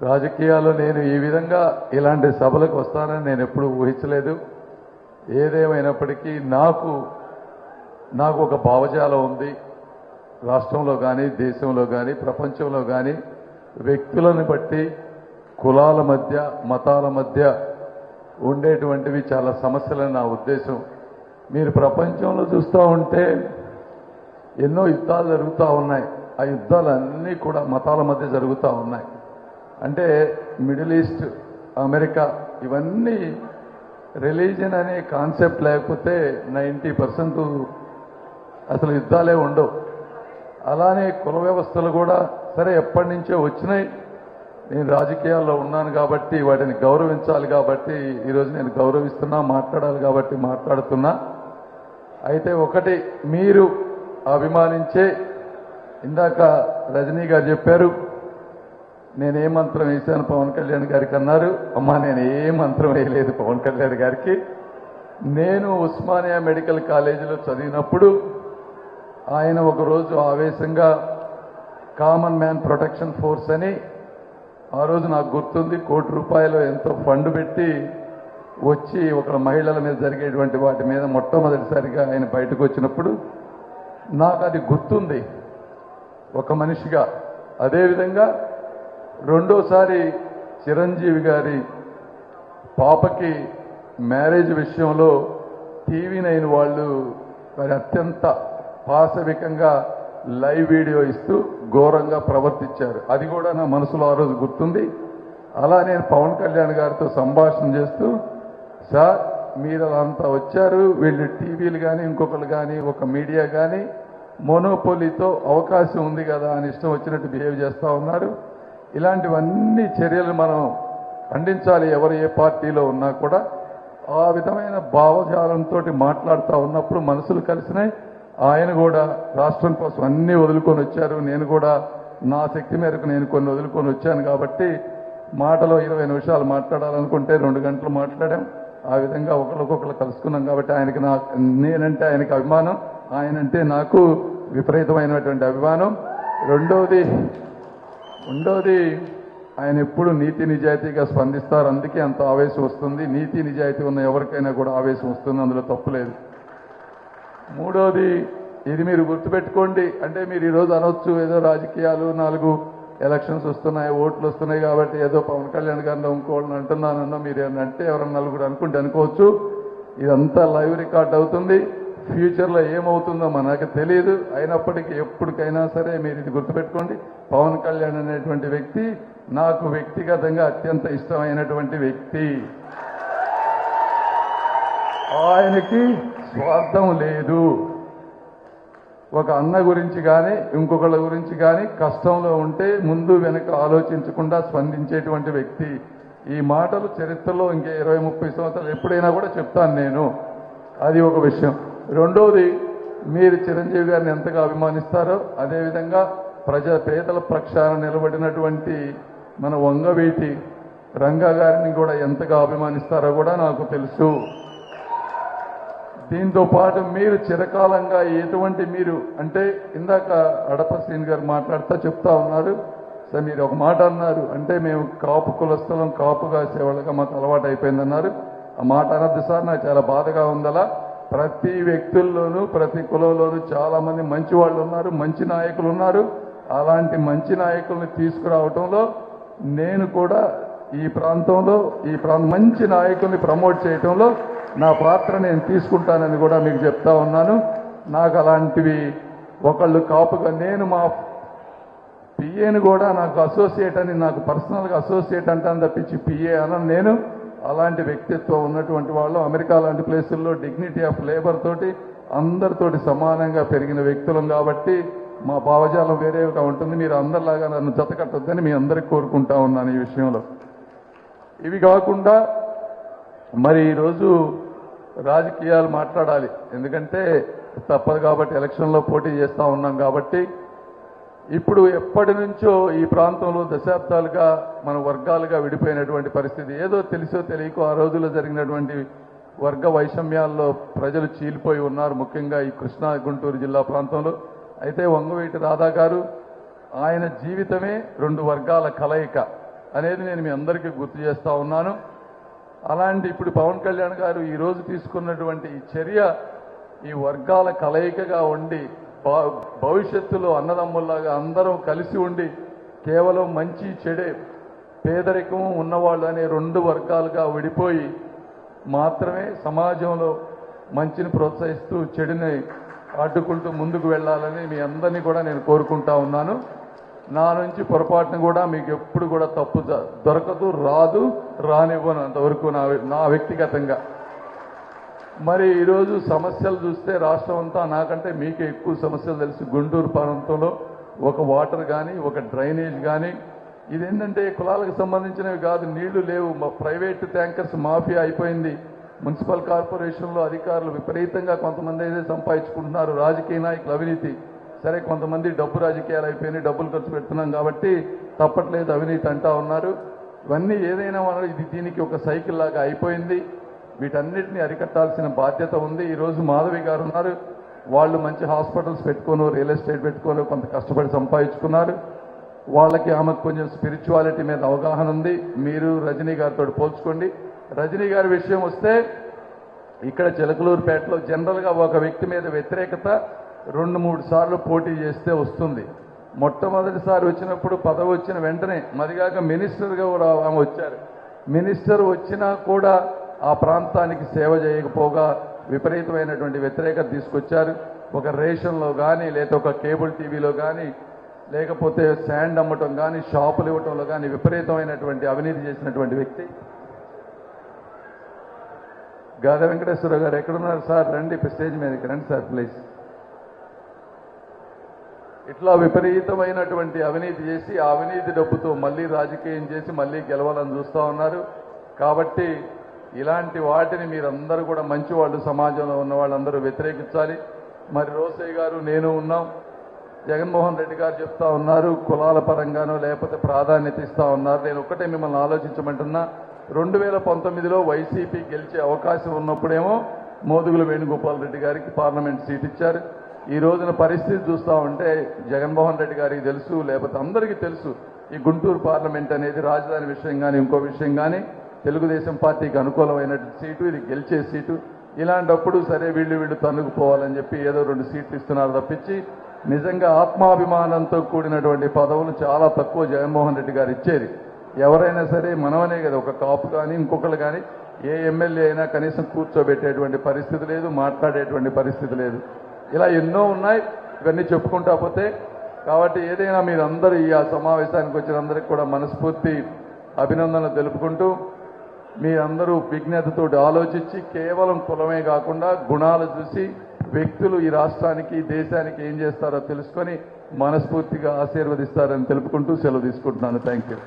రాజకీయాల్లో నేను ఈ విధంగా ఇలాంటి సభలకు వస్తానని నేను ఎప్పుడూ ఊహించలేదు. ఏదేమైనప్పటికీ నాకు ఒక భావజాలం ఉంది. రాష్ట్రంలో కానీ, దేశంలో కానీ, ప్రపంచంలో కానీ వ్యక్తులను బట్టి, కులాల మధ్య, మతాల మధ్య ఉండేటువంటివి చాలా సమస్యలని నా ఉద్దేశం. మీరు ప్రపంచంలో చూస్తూ ఉంటే ఎన్నో యుద్ధాలు జరుగుతూ ఉన్నాయి. ఆ యుద్ధాలన్నీ కూడా మతాల మధ్య జరుగుతూ ఉన్నాయి. అంటే మిడిల్ ఈస్ట్, అమెరికా ఇవన్నీ రిలీజన్ అనే కాన్సెప్ట్ లేకపోతే 90% అసలు యుద్ధాలే ఉండవు. అలానే కుల వ్యవస్థలు కూడా సరే ఎప్పటి నుంచో వచ్చినాయి. నేను రాజకీయాల్లో ఉన్నాను కాబట్టి వాటిని గౌరవించాలి కాబట్టి ఈరోజు నేను గౌరవిస్తున్నా, మాట్లాడాలి కాబట్టి మాట్లాడుతున్నా. అయితే ఒకటి మీరు అభిమానించే, ఇందాక రజనీ గారు చెప్పారు నేనే మంత్రం వేశాను పవన్ కళ్యాణ్ గారికి అన్నారు. అమ్మా నేను ఏ మంత్రం వేయలేదు పవన్ కళ్యాణ్ గారికి. నేను ఉస్మానియా మెడికల్ కాలేజీలో చదివినప్పుడు ఆయన ఒకరోజు ఆవేశంగా కామన్ మ్యాన్ ప్రొటెక్షన్ ఫోర్స్ అని ఆ రోజు నాకు గుర్తుంది, ₹1 కోటి ఎంతో ఫండ్ పెట్టి వచ్చి ఒక మహిళల మీద జరిగేటువంటి వాటి మీద మొట్టమొదటిసారిగా ఆయన బయటకు వచ్చినప్పుడు నాకు అది గుర్తుంది ఒక మనిషిగా. అదేవిధంగా రెండోసారి చిరంజీవి గారి పాపకి మ్యారేజ్ విషయంలో TV9 వాళ్ళు మరి అత్యంత పాశవికంగా లైవ్ వీడియో ఇస్తూ ఘోరంగా ప్రవర్తించారు. అది కూడా నా మనసులో ఆ రోజు గుర్తుంది. అలా నేను పవన్ కళ్యాణ్ గారితో సంభాషణ చేస్తూ, సార్ మీరు అంతా వచ్చారు, వీళ్ళు టీవీలు కానీ ఇంకొకరు కానీ ఒక మీడియా కానీ మోనోపోలీతో అవకాశం ఉంది కదా అని ఇష్టం వచ్చినట్టు బిహేవ్ చేస్తూ ఉన్నారు. ఇలాంటివన్నీ చర్యలు మనం ఖండించాలి. ఎవరు ఏ పార్టీలో ఉన్నా కూడా ఆ విధమైన భావజాలంతో మాట్లాడుతూ ఉన్నప్పుడు మనసులు కలిసినాయి. ఆయన కూడా రాష్ట్రం కోసం అన్నీ వదులుకొని వచ్చారు. నేను కూడా నా శక్తి మేరకు నేను కొన్ని వదులుకొని వచ్చాను కాబట్టి మాటలో 20 నిమిషాలు మాట్లాడాలనుకుంటే 2 గంటలు మాట్లాడాం. ఆ విధంగా ఒకరికొకరు కలుసుకున్నాం కాబట్టి ఆయనకి నేనంటే ఆయనకి అభిమానం, ఆయనంటే నాకు విపరీతమైనటువంటి అభిమానం. రెండోది ఆయన ఎప్పుడు నీతి నిజాయితీగా స్పందిస్తారు. అందుకే అంత ఆవేశం వస్తుంది. నీతి నిజాయితీ ఉన్న ఎవరికైనా కూడా ఆవేశం వస్తుంది, అందులో తప్పులేదు. మూడోది, ఇది మీరు గుర్తుపెట్టుకోండి. అంటే మీరు ఈరోజు అనొచ్చు ఏదో రాజకీయాలు 4 ఎలక్షన్స్ వస్తున్నాయి, ఓట్లు వస్తున్నాయి కాబట్టి ఏదో పవన్ కళ్యాణ్ గారిని ఇంకోళ్ళని అంటున్నానన్నా మీరు అంటే ఎవరన్నా 4 అనుకుంటే అనుకోవచ్చు. ఇదంతా లైవ్ రికార్డ్ అవుతుంది. ఫ్యూచర్లో ఏమవుతుందో మనకు తెలియదు. అయినప్పటికీ ఎప్పటికైనా సరే మీరు ఇది గుర్తుపెట్టుకోండి, పవన్ కళ్యాణ్ అనేటువంటి వ్యక్తి నాకు వ్యక్తిగతంగా అత్యంత ఇష్టమైనటువంటి వ్యక్తి. ఆయనకి స్వార్థం లేదు. ఒక అన్న గురించి కానీ ఇంకొకళ్ళ గురించి కానీ కష్టంలో ఉంటే ముందు వెనక ఆలోచించకుండా స్పందించేటువంటి వ్యక్తి. ఈ మాటలు చరిత్రలో ఇంకే 20-30 సంవత్సరాలు ఎప్పుడైనా కూడా చెప్తాను నేను. అది ఒక విషయం. రెండోది, మీరు చిరంజీవి గారిని ఎంతగా అభిమానిస్తారో అదేవిధంగా పేదల పక్షాన నిలబడినటువంటి మన వంగవీటి రంగా గారిని కూడా ఎంతగా అభిమానిస్తారో కూడా నాకు తెలుసు. దీంతో పాటు మీరు చిరకాలంగా మీరు అంటే ఇందాక అడప శ్రీని గారు మాట్లాడుతూ చెప్తా ఉన్నారు సార్, మీరు ఒక మాట అన్నారు, అంటే మేము కాపు కులస్థలం కాపు కాసేవాళ్ళగా మాకు అలవాటు అయిపోయిందన్నారు. ఆ మాట అనద్దు సార్, నాకు చాలా బాధగా ఉందలా. ప్రతి వ్యక్తుల్లోనూ ప్రతి కులంలోనూ చాలా మంది మంచి వాళ్ళు ఉన్నారు, మంచి నాయకులు ఉన్నారు. అలాంటి మంచి నాయకుల్ని తీసుకురావటంలో నేను కూడా ఈ ప్రాంతంలో మంచి నాయకుల్ని ప్రమోట్ చేయటంలో నా పాత్ర నేను తీసుకుంటానని కూడా మీకు చెప్తా ఉన్నాను. నాకు అలాంటివి ఒకళ్ళు కాపుగా నేను మా పిఏని కూడా నాకు అసోసియేట్ అని నాకు పర్సనల్గా అసోసియేట్ అంటాను తప్పించి పిఏ అనను నేను. అలాంటి వ్యక్తిత్వం ఉన్నటువంటి వాళ్ళు అమెరికా లాంటి ప్లేసుల్లో డిగ్నిటీ ఆఫ్ లేబర్ తోటి అందరితోటి సమానంగా పెరిగిన వ్యక్తులం కాబట్టి మా భావజాలం వేరేగా ఉంటుంది. మీరు అందరిలాగా నన్ను జతకట్టొద్దని మీ అందరికీ కోరుకుంటా ఉన్నాను ఈ విషయంలో. ఇవి కాకుండా మరి ఈరోజు రాజకీయాలు మాట్లాడాలి, ఎందుకంటే తప్పదు కాబట్టి ఎలక్షన్లో పోటీ చేస్తూ ఉన్నాం కాబట్టి. ఇప్పుడు ఎప్పటి నుంచో ఈ ప్రాంతంలో దశాబ్దాలుగా మన వర్గాలుగా విడిపోయినటువంటి పరిస్థితి. ఏదో తెలుసో తెలియకో ఆ రోజుల్లో జరిగినటువంటి వర్గ వైషమ్యాల్లో ప్రజలు చీలిపోయి ఉన్నారు, ముఖ్యంగా ఈ కృష్ణా గుంటూరు జిల్లా ప్రాంతంలో. అయితే వంగవీటి రాధా గారు ఆయన జీవితమే 2 వర్గాల కలయిక. అనేది నేను మీ అందరికీ గుర్తు చేస్తా ఉన్నాను. అలాంటి ఇప్పుడు పవన్ కళ్యాణ్ గారు ఈరోజు తీసుకున్నటువంటి ఈ చర్య ఈ వర్గాల కలయికగా ఉండి భవిష్యత్తులో అన్నదమ్ముల్లాగా అందరం కలిసి ఉండి కేవలం మంచి చెడే పేదరికం ఉన్నవాళ్ళు అనే రెండు వర్గాలుగా విడిపోయి మాత్రమే సమాజంలో మంచిని ప్రోత్సహిస్తూ చెడుని అడ్డుకుంటూ ముందుకు వెళ్ళాలని మీ అందరినీ కూడా నేను కోరుకుంటా ఉన్నాను. నా నుంచి పొరపాటును కూడా మీకు ఎప్పుడు కూడా తప్పు దొరకదు, రాదు, రానివ్వను అంతవరకు నా వ్యక్తిగతంగా. మరి ఈరోజు సమస్యలు చూస్తే రాష్ట్రం అంతా నాకంటే మీకే ఎక్కువ సమస్యలు తెలుసు. గుంటూరు ప్రాంతంలో ఒక వాటర్ కానీ ఒక డ్రైనేజ్ కానీ ఇదేంటంటే కులాలకు సంబంధించినవి కాదు, నీళ్లు లేవు, ప్రైవేట్ ట్యాంకర్స్ మాఫియా అయిపోయింది. మున్సిపల్ కార్పొరేషన్లో అధికారులు విపరీతంగా కొంతమంది అయితే సంపాదించుకుంటున్నారు, రాజకీయ నాయకులు అవినీతి. సరే కొంతమంది డబ్బు రాజకీయాలు అయిపోయినాయి, డబ్బులు ఖర్చు పెడుతున్నాం కాబట్టి తప్పట్లేదు అవినీతి అంటా ఉన్నారు. ఇవన్నీ ఏదైనా ఇది దీనికి ఒక సైకిల్ లాగా అయిపోయింది. వీటన్నిటిని అరికట్టాల్సిన బాధ్యత ఉంది. ఈరోజు మాధవి గారు ఉన్నారు, వాళ్ళు మంచి హాస్పిటల్స్ పెట్టుకోను, రియల్ ఎస్టేట్ పెట్టుకోను, కొంత కష్టపడి సంపాదించుకున్నారు. వాళ్ళకి ఆమెకు కొంచెం స్పిరిచువాలిటీ మీద అవగాహన ఉంది. మీరు రజనీ గారితో పోల్చుకోండి. రజనీ గారి విషయం వస్తే ఇక్కడ చిలకలూరుపేటలో జనరల్గా ఒక వ్యక్తి మీద వ్యతిరేకత 2-3 సార్లు పోటీ చేస్తే వస్తుంది. మొట్టమొదటిసారి వచ్చినప్పుడు పదవి వచ్చిన వెంటనే మదిగాక మినిస్టర్గా కూడా ఆమె వచ్చారు. మినిస్టర్ వచ్చినా కూడా ఆ ప్రాంతానికి సేవ చేయకపోగా విపరీతమైనటువంటి వ్యతిరేకత తీసుకొచ్చారు. ఒక రేషన్లో కానీ లేదా ఒక కేబుల్ టీవీలో కానీ లేకపోతే శాండ్ అమ్మటం కానీ షాపులు ఇవ్వటంలో కానీ విపరీతమైనటువంటి అవినీతి చేసినటువంటి వ్యక్తి. గాద వెంకటేశ్వర గారు ఎక్కడున్నారు సార్? రండి స్టేజ్ మీదకి రండి సార్ ప్లీజ్. ఇట్లా విపరీతమైనటువంటి అవినీతి చేసి ఆ అవినీతి డబ్బుతో మళ్ళీ రాజకీయం చేసి మళ్ళీ గెలవాలని చూస్తూ ఉన్నారు. కాబట్టి ఇలాంటి వాటిని మీరందరూ కూడా మంచి వాళ్ళు, సమాజంలో ఉన్న వాళ్ళందరూ వ్యతిరేకించాలి. మరి రోసయ్య గారు నేను ఉన్నాం, జగన్మోహన్ రెడ్డి గారు చెప్తా ఉన్నారు కులాల పరంగానో లేకపోతే ప్రాధాన్యత ఇస్తా ఉన్నారు. నేను ఒక్కటే మిమ్మల్ని ఆలోచించమంటున్నా, 2019లో వైసీపీ గెలిచే అవకాశం ఉన్నప్పుడేమో మోదుగుల వేణుగోపాల్ రెడ్డి గారికి పార్లమెంట్ సీట్ ఇచ్చారు. ఈ రోజున పరిస్థితి చూస్తూ ఉంటే జగన్మోహన్ రెడ్డి గారికి తెలుసు, లేకపోతే అందరికీ తెలుసు, ఈ గుంటూరు పార్లమెంట్ అనేది రాజధాని విషయం కానీ ఇంకో విషయం కానీ తెలుగుదేశం పార్టీకి అనుకూలమైన సీటు, ఇది గెలిచే సీటు. ఇలాంటప్పుడు సరే వీళ్ళు తన్నుకుపోవాలని చెప్పి ఏదో 2 సీట్లు ఇస్తున్నారు తప్పించి నిజంగా ఆత్మాభిమానంతో కూడినటువంటి పదవులు చాలా తక్కువ జగన్మోహన్ రెడ్డి గారు ఇచ్చేది. ఎవరైనా సరే మనమనే కదా, ఒక కాపు కానీ ఇంకొకరు కానీ ఏ ఎమ్మెల్యే అయినా కనీసం కూర్చోబెట్టేటువంటి పరిస్థితి లేదు, మాట్లాడేటువంటి పరిస్థితి లేదు. ఇలా ఎన్నో ఉన్నాయి, ఇవన్నీ చెప్పుకుంటా పోతే. కాబట్టి ఏదైనా మీరందరూ ఈ సమావేశానికి వచ్చిన అందరికీ కూడా మనస్ఫూర్తి అభినందనలు తెలుపుకుంటూ మీరందరూ విజ్ఞతతో ఆలోచించి కేవలం కులమే కాకుండా గుణాలు చూసి వ్యక్తులు ఈ రాష్ట్రానికి దేశానికి ఏం చేస్తారో తెలుసుకొని మనస్ఫూర్తిగా ఆశీర్వదిస్తారని తెలుపుకుంటూ సెలవు తీసుకుంటున్నాను. Thank you.